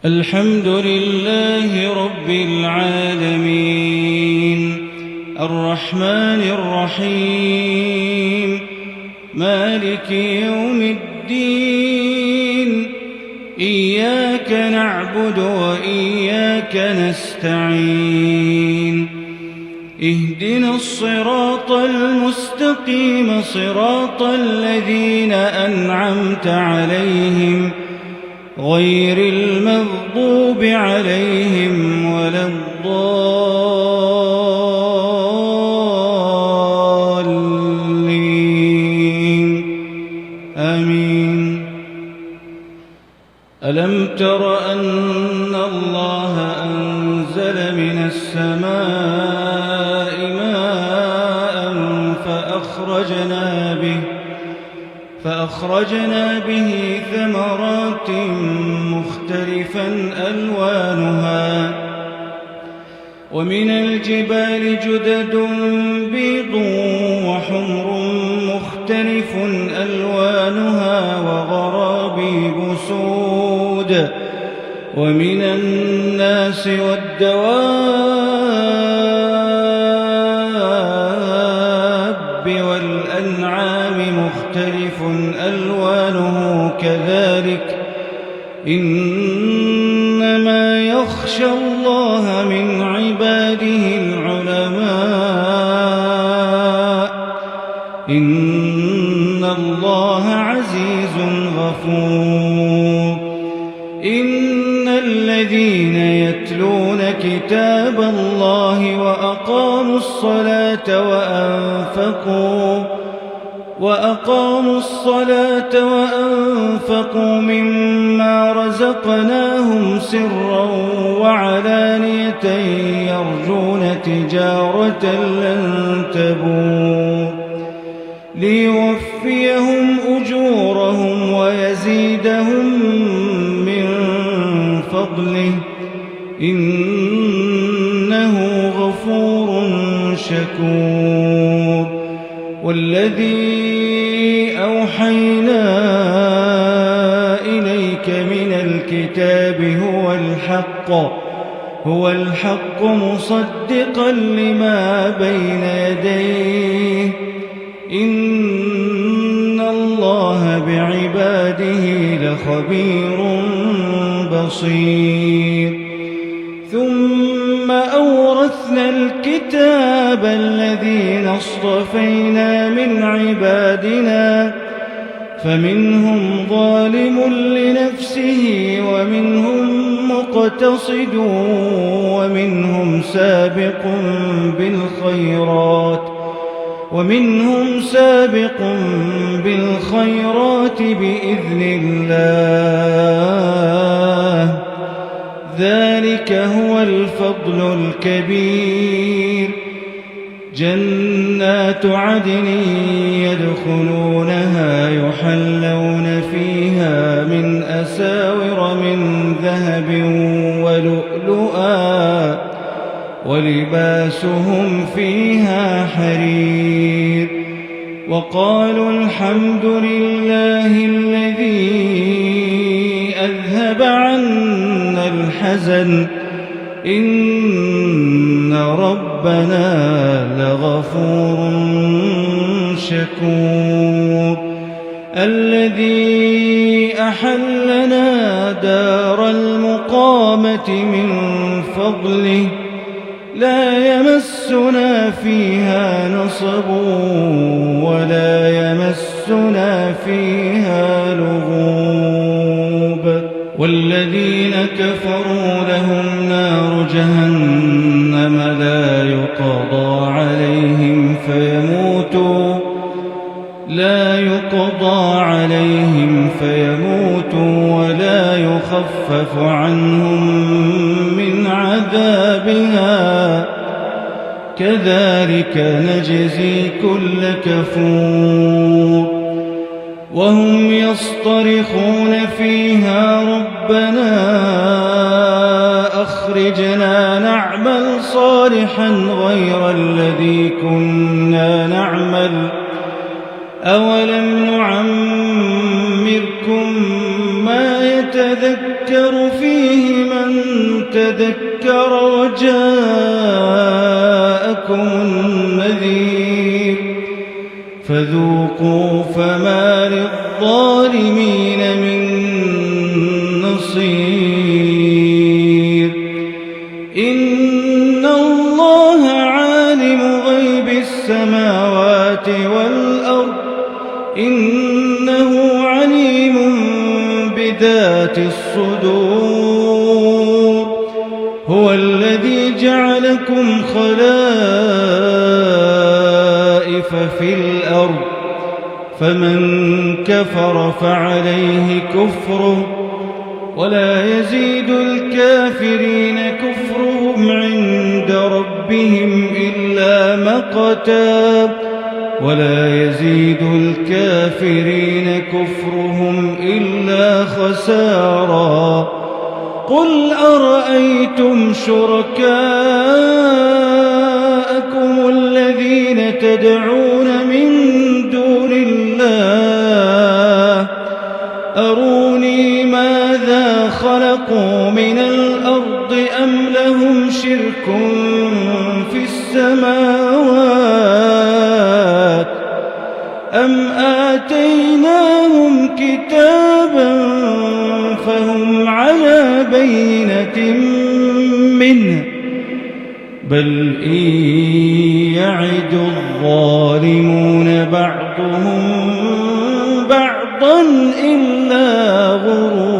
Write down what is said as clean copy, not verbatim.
الحمد لله رب العالمين الرحمن الرحيم مالك يوم الدين إياك نعبد وإياك نستعين اهدنا الصراط المستقيم صراط الذين أنعمت عليهم غير المغضوب عليهم ولا الضالين آمين. ألم تر أن الله أنزل من السماء ماء فأخرجنا به ثمرات مختلفا ألوانها ومن الجبال جدد بيض وحمر مختلف ألوانها وغرابيب سود ومن الناس والدواب والأنعام مختلف ألوانه كذلك إنما يخشى الله من عباده العلماء إن الله عزيز غفور. إن الذين يتلون كتاب الله وأقاموا الصلاة وأنفقوا مما رزقناهم سرا وعلانية يرجون تجارة لن تبور ليوفيهم أجورهم ويزيدهم من فضله إنه غفور شكور. والذي أوحينا إليك من الكتاب هو الحق مصدقا لما بين يديه إن الله بعباده لخبير بصير. ثم أورثنا الكتاب الذين اصطفينا من عبادنا فمنهم ظالم لنفسه مقتصد ومنهم سابق بالخيرات بإذن الله ذلك هو الفضل الكبير. جنات عدن يدخلونها يحلون فيها من أساور من ذهب ولؤلؤا ولباسهم فيها حرير. وقالوا الحمد لله الذي أذهب عنا الحزن إن ربنا لغفور شكور. الذي أحلنا دار المقامة من فضله لا يمسنا فيها نصب ولا يمسنا فيها لغوب. والذين كفروا لهم نار جهنم لا يقضى عليهم فيموتوا ولا يخفف عنهم من عذابها كذلك نجزي كل كفور. وهم يصطرخون فيها ربنا أخرجنا نعمل صالحا غير الذي كنا نعمل أولم نعمركم ما يتذكر فيه فيه من تذكر وجاءكم النذير فذوقوا فما للظالمين من نصير إن الله عالم غيب السماوات والأرض إنه عليم بذات الصدور هو الذي جعلكم خلائف في الأرض فمن كفر فعليه كفره ولا يزيد الكافرين كفرهم عند ربهم إلا مقتا ولا يزيد الكافرين كفرهم إلا خسارا قل أرأيتم شركاءكم الذين تدعون من دون الله أروني ماذا خلقوا من الأرض أم لهم شرك في السماوات أم آتيناهم كتابا فهم على بينة منه بل إن يعد الظالمون بعضهم بعضا إلا غرورا